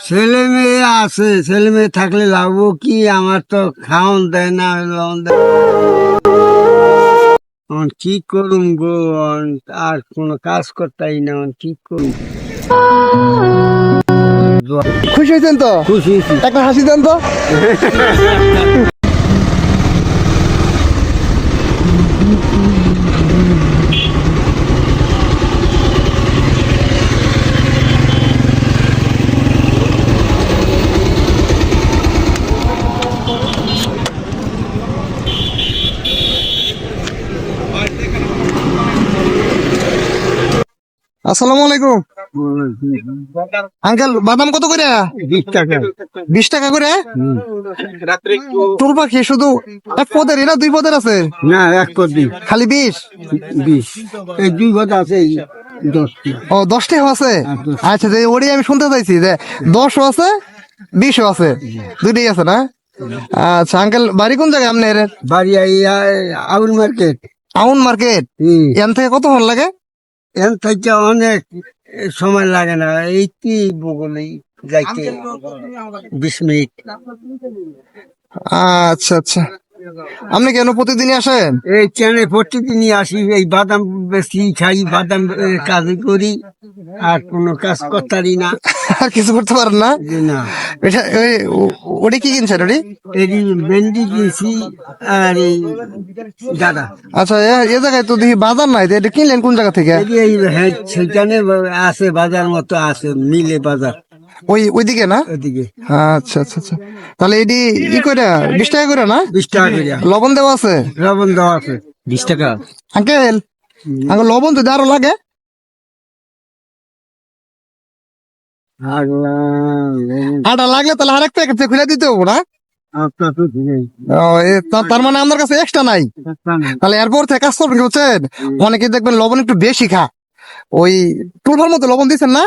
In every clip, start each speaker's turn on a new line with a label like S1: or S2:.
S1: ছেলে মেয়ে আছে, ছেলে মেয়ে থাকলে লাভ কি? আমার তো খাওন দেয় না, লন দেয়। কি করুম গো? আর কোনো কাজ করতেই না, কি করুম?
S2: খুশি হয়েছেন তো?
S1: খুশি হয়েছি।
S2: একটা হাসি দেন তো। আসসালামু আলাইকুম আঙ্কেল, বাদাম কত করে?
S1: 20 টাকা।
S2: 20 টাকা করে? টুল পাখি শুধু এক পদের, এরা 2 পদের আছে?
S1: না, এক কোটি
S2: খালি 20?
S1: 20। এই 2 কথা আছে, 10 টা।
S2: ও, 10টাও আছে? আচ্ছা, যে ওটাই আমি শুনতে চাইছি যে 10ও আছে 20ও আছে, দুইটাই আছে না? আচ্ছা আঙ্কেল, বাড়ি কোন জায়গায় আপনার?
S1: বাড়ি আউল মার্কেট।
S2: Town market? এখান থেকে কত ফোন লাগে?
S1: এখান থেকে অনেক সময় লাগে না, এইটি বগলেই যাইতে 20 মিনিট।
S2: আচ্ছা আচ্ছা, আপনি কেন প্রতিদিনই আসেন?
S1: এই ট্রেনে প্রতিদিনই আসি, এই বাদাম বেশি খাই, বাদাম কাজ করি, আর কোনো কাজ করতারি না।
S2: আর কিছু করতে পারেন না?
S1: যে না,
S2: এটা ওটি কি কিনছেন ওটি?
S1: এই ভেন্ডি কিনছি আর এই দাদা।
S2: আচ্ছা, এ জায়গায় তো দেখি বাজার নাই, তো এটা কিনলেন কোন জায়গা থেকে?
S1: এই হ্যাঁ, সেখানে আছে বাজার মতো আছে, মিলে বাজার
S2: ওইদিকে না?
S1: ওদিকে।
S2: আচ্ছা আচ্ছা আচ্ছা, তাহলে এটি ই করে 20 টাকা করে না?
S1: 20 টাকা করে
S2: লবণ দেওয়া আছে?
S1: লবণ দেওয়া আছে। 20 টাকা।
S2: আঙ্কেল, আঙ্কেল লবণ যদি আরো লাগে? আটা লাগলে তাহলে আরেক প্যাকেট খুলে দিতে হবো না? ও, তার মানে আপনার কাছে এক্সট্রা নাই? তাহলে এরপর থেকে কাজ করবেন, বুঝছেন? অনেকে দেখবেন লবণ একটু বেশি খা, ওই টুলভার মতো লবণ দিচ্ছেন না,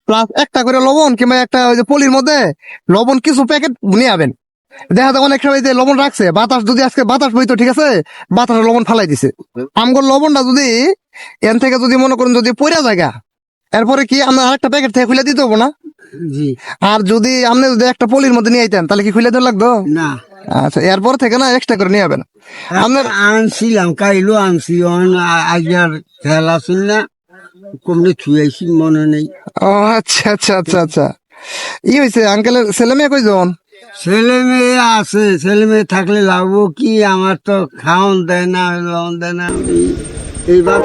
S2: প্লাস একটা করে লবণ কিংবা একটা ওই যে পলির মধ্যে লবণ কিছু প্যাকেট নিয়ে যাবেন। দেখা যায় অনেক সময় যে লবণ রাখছে, বাতাস যদি আজকে বাতাস বইতো, ঠিক আছে, বাতাসে লবণ ফালাই দিছে। আমগর লবণটা যদি এন থেকে যদি মনে করেন যদি পড়া জায়গা, এরপরে কি আমরা আরেকটা প্যাকেট থেকে খুলে দিতে হবো না?
S1: জি
S2: আর যদি আপনি যদি একটা পলির মধ্যে নিয়ে আইতেন তাহলে কি খুলে দেওয়া লাগতো?
S1: না,
S2: আচ্ছা, এরপর থেকে না এক্সট্রা করে নিয়ে যাবেন আপনার।
S1: আনছিলাম, কাইলো আনছি, আজকের খেলা ছিল না, কমলে ছুঁয়াইছি, মনে নেই।
S2: ও আচ্ছা আচ্ছা আচ্ছা আচ্ছা, ই হয়েছে আঙ্কেলের ছেলে মেয়ে কয়জন?
S1: ছেলে মেয়ে আছে, ছেলে মেয়ে থাকলে লাভ কি? আমার তো খাওন দেয় না, লন দেয় না। এইবার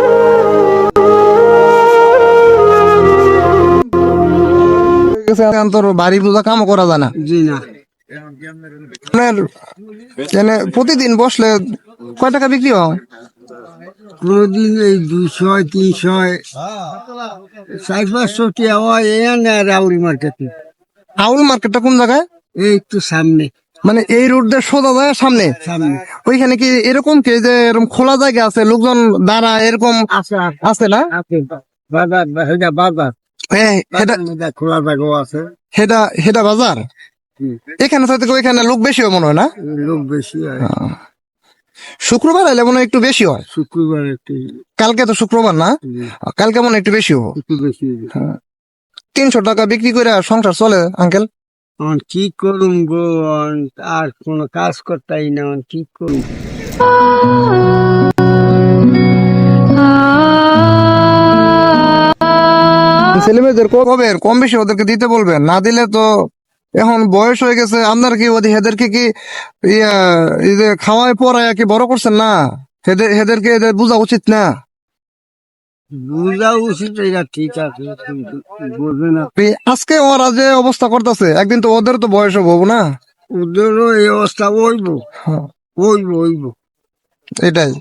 S2: তোর বাড়ি বোঝা কামও করা যায় না।
S1: জি না,
S2: আপনার এনে প্রতিদিন বসলে কয় টাকা বিক্রি হয়?
S1: কোনদিন এই 200, 300, 400-500 টাকা হয়। রাউরি মার্কেটে।
S2: আউল মার্কেটটা কোন জায়গায়?
S1: এই একটু সামনে
S2: মানে এই রোড দিয়ে সোজা যায় সামনে?
S1: সামনে
S2: ওইখানে কি এরকম কি যে এরকম খোলা জায়গা আছে, লোকজন দাঁড়া এরকম
S1: আছে
S2: আছে না?
S1: আছে, বাজার, এটা বাজার, খোলা জায়গাও আছে।
S2: হেটা বাজার। এখানে থেকে ওইখানে লোক বেশি হয় মনে হয় না?
S1: লোক বেশি হয়।
S2: শুক্রবার এলে মনে হয় একটু বেশি হয়।
S1: শুক্রবার একটু
S2: কালকে তো শুক্রবার না, কালকে মনে হয় একটু বেশি হবে।
S1: একটু বেশি।
S2: 300 টাকা বিক্রি করে সংসার চলে আঙ্কেল?
S1: কি করুম গো? আর কোনো কাজ করতেই না, কি করুম?
S2: ছেলে মেয়েদের কবে কম বেশি ওদেরকে দিতে বলবেন, না দিলে তো এখন বয়স হয়ে গেছে আপনার, কি ওদের হেদেরকে কি ইয়া এই যে খাওয়ায় পড়ায় কি বড় করছেন না? হেদেরকে এদের বোঝা উচিত না?
S1: বুঝা উচিত, এটা ঠিক আছে, কিন্তু বুঝবে না।
S2: আজকে ওরা যে অবস্থা করতেছে, একদিন তো ওদের তো বয়স হবো না?
S1: ওদেরও এই অবস্থা হইব, হইব।
S2: এটাই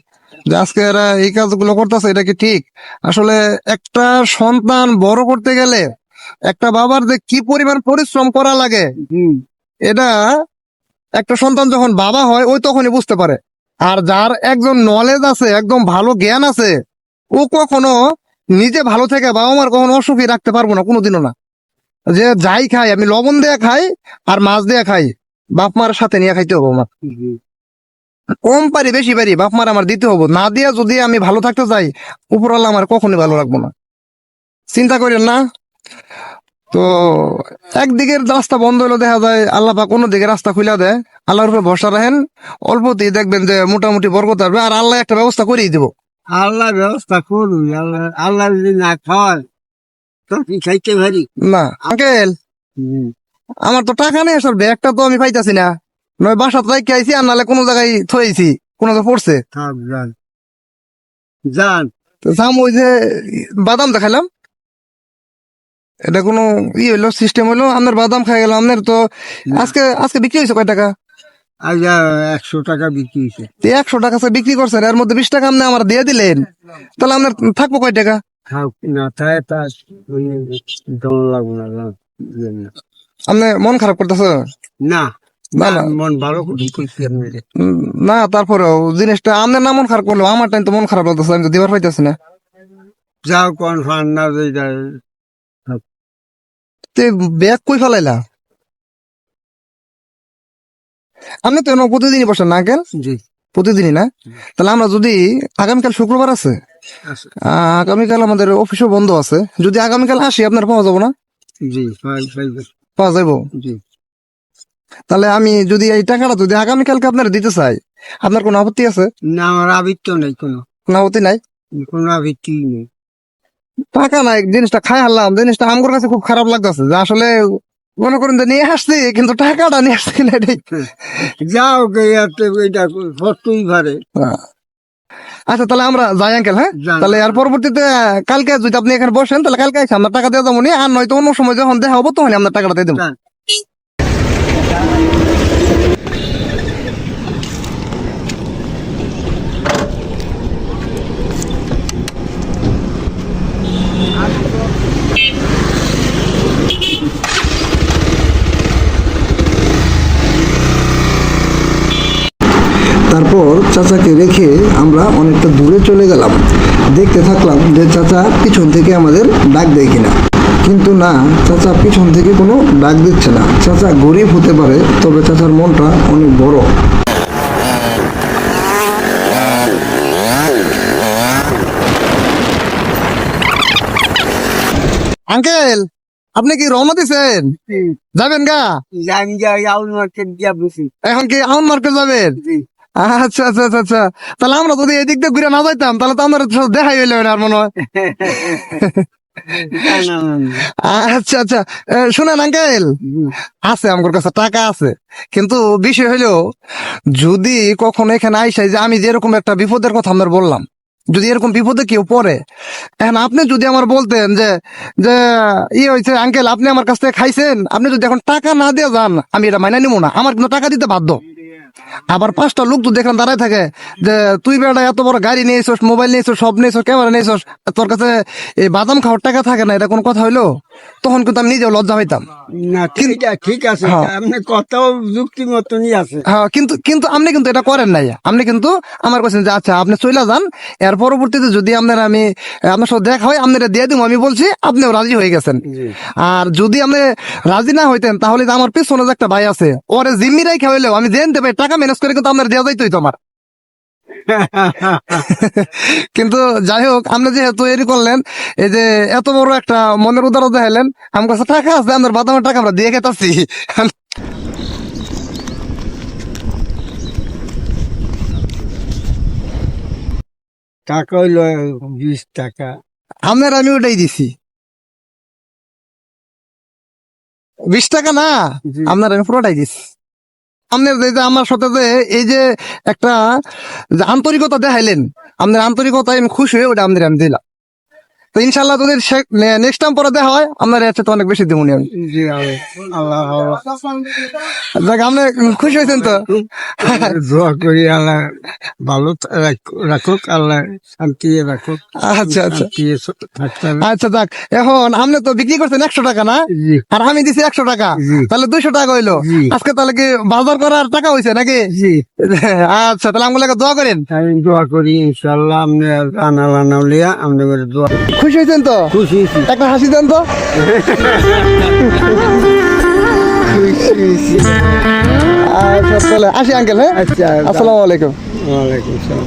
S2: যে আজকে এরা এই কাজগুলো করতেছে, এটা কি ঠিক? আসলে একটা সন্তান বড় করতে গেলে একটা বাবার যে কি পরিমাণ পরিশ্রম করা লাগে, এটা একটা সন্তান যখন বাবা হয় ওই তখনই বুঝতে পারে। আর যার একজন নলেজ আছে, একদম ভালো জ্ঞান আছে, ও কখনো নিজে ভালো থেকে বাবা মার কখনো অসুখী রাখতে পারবো না, কোনোদিনও না। যে যাই খাই, আমি লবণ দিয়ে খাই আর মাছ দিয়ে খাই, বাপ মার সাথে নিয়ে খাইতে হবো আমার। কম পারি বেশি পারি বাপ মার আমার দিতে হবো, না দিয়ে যদি আমি ভালো থাকতে চাই উপরওয়ালা আমার কখনই ভালো রাখবো না। চিন্তা করেন না। তো একদিকের রাস্তা বন্ধ হলো, দেখা যায় আল্লাহ পাক অন্যদিকে রাস্তা খুলে দেয়। আল্লাহর উপরে ভরসা রাখেন, অল্পতেই দেখবেন যে মোটামুটি বরকত আসবে, আর আল্লাহ একটা ব্যবস্থা করেই দিব।
S1: আল্লাহ ব্যবস্থা করুন, আল্লাহ আল্লাহ যদি না খাওয়ায় তো কি খাইতে পারি?
S2: না আঙ্কেল,
S1: হুম,
S2: আমার তো টাকা নেই, আসলে ব্যাগটা তো আমি পাইতাছি না, নয় বাসা তো রেখে আইছি, আর নাহলে কোনো জায়গায় থইছি, কোনো জায়গায় পড়ছে।
S1: থাক যান যান।
S2: তো যাম, ওই যে বাদাম দেখাইলাম, এটা কোনো হইলো সিস্টেম হইলো, আপনার বাদাম খাই গেলাম। আপনার তো আজকে আজকে বিক্রি হয়েছে কয় টাকা?
S1: আজ 100 টাকা বিক্রি হয়েছে।
S2: 100 টাকা বিক্রি করছেন, এর মধ্যে 20 টাকা আপনি আমার দিয়ে দিলেন, তাহলে আপনার থাকবো কয় টাকা?
S1: খাও না থাকে তা দম লাগবো না, দিয়েন না।
S2: আপনি মন খারাপ করতেছে?
S1: না
S2: না না
S1: মন ভালো করে কইছি আপনারে।
S2: না, তারপরেও জিনিসটা আপনার না মন খারাপ করলো, আমার টাইম তো মন খারাপ লাগতেছে, আমি তো দিবার পাইতেছি না।
S1: যাও কোন ফান না যেটা।
S2: তে ব্যাগ কই ফেলাইলা? আপনি তো এনে প্রতিদিনই বসেন না আঙ্কেল?
S1: জি
S2: প্রতিদিনই না? তাহলে আমরা যদি আগামীকাল শুক্রবার আছে,
S1: আছে।
S2: আগামীকাল আমাদের অফিসও বন্ধ আছে, যদি আগামীকাল আসি আপনার পাওয়া যাবো না?
S1: জি পাইবে।
S2: পাওয়া যাবো।
S1: জি
S2: তাহলে আমি যদি এই টাকাটা যদি আগামীকালকে আপনার দিতে চাই, আপনার কোনো আপত্তি আছে?
S1: না, আমার আবৃত্ত নেই, কোনো
S2: কোনো আপত্তি নাই?
S1: কোনো আবৃত্তি নেই।
S2: টাকা নাই, জিনিসটা খাই হারলাম, জিনিসটা আমার কাছে খুব খারাপ লাগতেছে, যে আসলে মনে করেন যে নিয়ে আসছি, কিন্তু টাকাটা নিয়ে আসছি না এটাই।
S1: যাও গেয়াতে এটা করতেই পারে।
S2: আচ্ছা তাহলে আমরা যাই আঙ্কেল, হ্যাঁ?
S1: যান।
S2: তাহলে আর পরবর্তীতে কালকে যদি আপনি এখানে বসেন, তাহলে কালকে এসে আমরা টাকা দিয়ে যাবো নি, আর নয়তো অন্য সময় যখন দেখা হবো তখন আমরা টাকাটা দিয়ে দেবো।
S1: যান।
S3: তারপর চাচাকে রেখে আমরা অনেকটা দূরে চলে গেলাম, দেখতে থাকলাম যে চাচা পিছন থেকে আমাদের ডাক দেয় কিনা। কিন্তু না, চাচা পিছন থেকে কোনো ডাক দিচ্ছে না। চাচা গরিব হতে পারে, তবে চাচার মনটা অনেক বড়।
S2: আঙ্কেল, আপনি কি রওনা দিছেন? যাবেন গা?
S1: আমি যাই আউল মার্কেট দিয়া বসি।
S2: এখন কি আউন মার্কেট যাবেন?
S1: জি
S2: আচ্ছা আচ্ছা আচ্ছা আচ্ছা, তাহলে আমরা যদি এদিক দিয়ে ঘুরে না যাইতাম, তাহলে তো আমাদের সাথে দেখাই হইলো না আর মনে হয়। আচ্ছা আচ্ছা, শুনেন আঙ্কেল, আছে আমার কাছে টাকা আছে, কিন্তু বিষয় হইলো, যদি কখনো এখানে আইসাই যে আমি যেরকম একটা বিপদের কথা আপনার বললাম, যদি এরকম বিপদে কেউ পড়ে, এখন আপনি যদি আমার বলতেন যে যে হয়েছে আঙ্কেল, আপনি আমার কাছ থেকে খাইছেন, আপনি যদি এখন টাকা না দিয়ে যান, আমি এটা মাইনা নিবো না, আমার কিন্তু টাকা দিতে বাধ্য। আবার 5টা লোক তো দেখলাম দাঁড়ায় থাকে, যে তুই বেটা এত বড় গাড়ি নিয়েছিস, মোবাইল নিয়েছিস, সব নিয়েছিস, ক্যামেরা নিয়েছিস, তোর কাছে এই বাদাম খাওয়ার টাকা থাকে না, এটা কোনো কথা হইলো? তখন কিন্তু আমি নিজেও লজ্জা হইতাম।
S1: না ঠিক আছে,
S2: হ্যাঁ।
S1: আপনি কথাও যুক্তি মতনই আছে।
S2: হ্যাঁ, কিন্তু কিন্তু আপনি কিন্তু এটা করেন নাই, আপনি কিন্তু আমার কাছে যে আচ্ছা আপনি চলে যান, এর পরবর্তীতে যদি আপনার সাথে দেখা হয় আপনারা দিয়ে দিব, আমি বলছি, আপনিও রাজি হয়ে গেছেন।
S1: জি।
S2: আর যদি আপনি রাজি না হইতেন, তাহলে যে আমার পিছনে যে একটা ভাই আছে, ওরে জিম্মি রাই খাওয়াইলেও আমি জেনতে পাই, টাকা ম্যানেজ করে কিন্তু আপনার দেওয়া যাইতোই তোমার। কিন্তু যাই হোক, আপনি যেহেতু এরি করলেন, এই যে এত বড় একটা মনের উদারতা দেখাইলেন, আমার কাছে টাকা আছে, আপনার বাদামের টাকা আমরা দিয়ে খেতাছি।
S1: টাকা হইলো 20 টাকা।
S2: আপনার আমি ওটাই দিছি। 20 টাকা না,
S1: জি।
S2: আপনার আমি পুরোটাই দিছি। আপনার যে আমার সাথে যে এই যে একটা যে আন্তরিকতা দেখাইলেন, আপনার আন্তরিকতায় আমি খুশি হয়ে ওটা আপনার আমি দিলাম। তো ইনশাল্লাহ যদি নেক্সট টাইম পরে দেখা হয়, আপনার এর তো অনেক বেশি দেবনি আমি।
S1: জি আল্লাহ
S2: দেখ, আপনি খুশি হয়েছেন তো?
S1: দোয়া করি আল্লাহ ভালো রাখুক, আল্লাহ শান্তি রাখুক।
S2: আচ্ছা আচ্ছা
S1: থাকতে হবে।
S2: আচ্ছা, দেখ এখন আপনি তো বিক্রি করছেন 100 টাকা না,
S1: জি
S2: আর আমি দিছি 100 টাকা,
S1: জি।
S2: তাহলে 200 টাকা হইলো।
S1: জি।
S2: আজকে তাহলে কি বাজার করার টাকা হয়েছে নাকি?
S1: জি
S2: আচ্ছা, তাহলে আমাকে দোয়া করেন।
S1: আমি দোয়া করি ইনশাল্লাহ আপনি রানা লানা লিয়া আপনি করে দোয়া।
S2: খুশি হয়েছেন তো?
S1: খুশি হয়েছি।
S2: একটা হাসি দেন তো। আচ্ছা তাহলে আসি আঙ্কেল, হ্যাঁ?
S1: আচ্ছা
S2: আসসালামু আলাইকুম।
S1: ওয়ালাইকুম সালাম।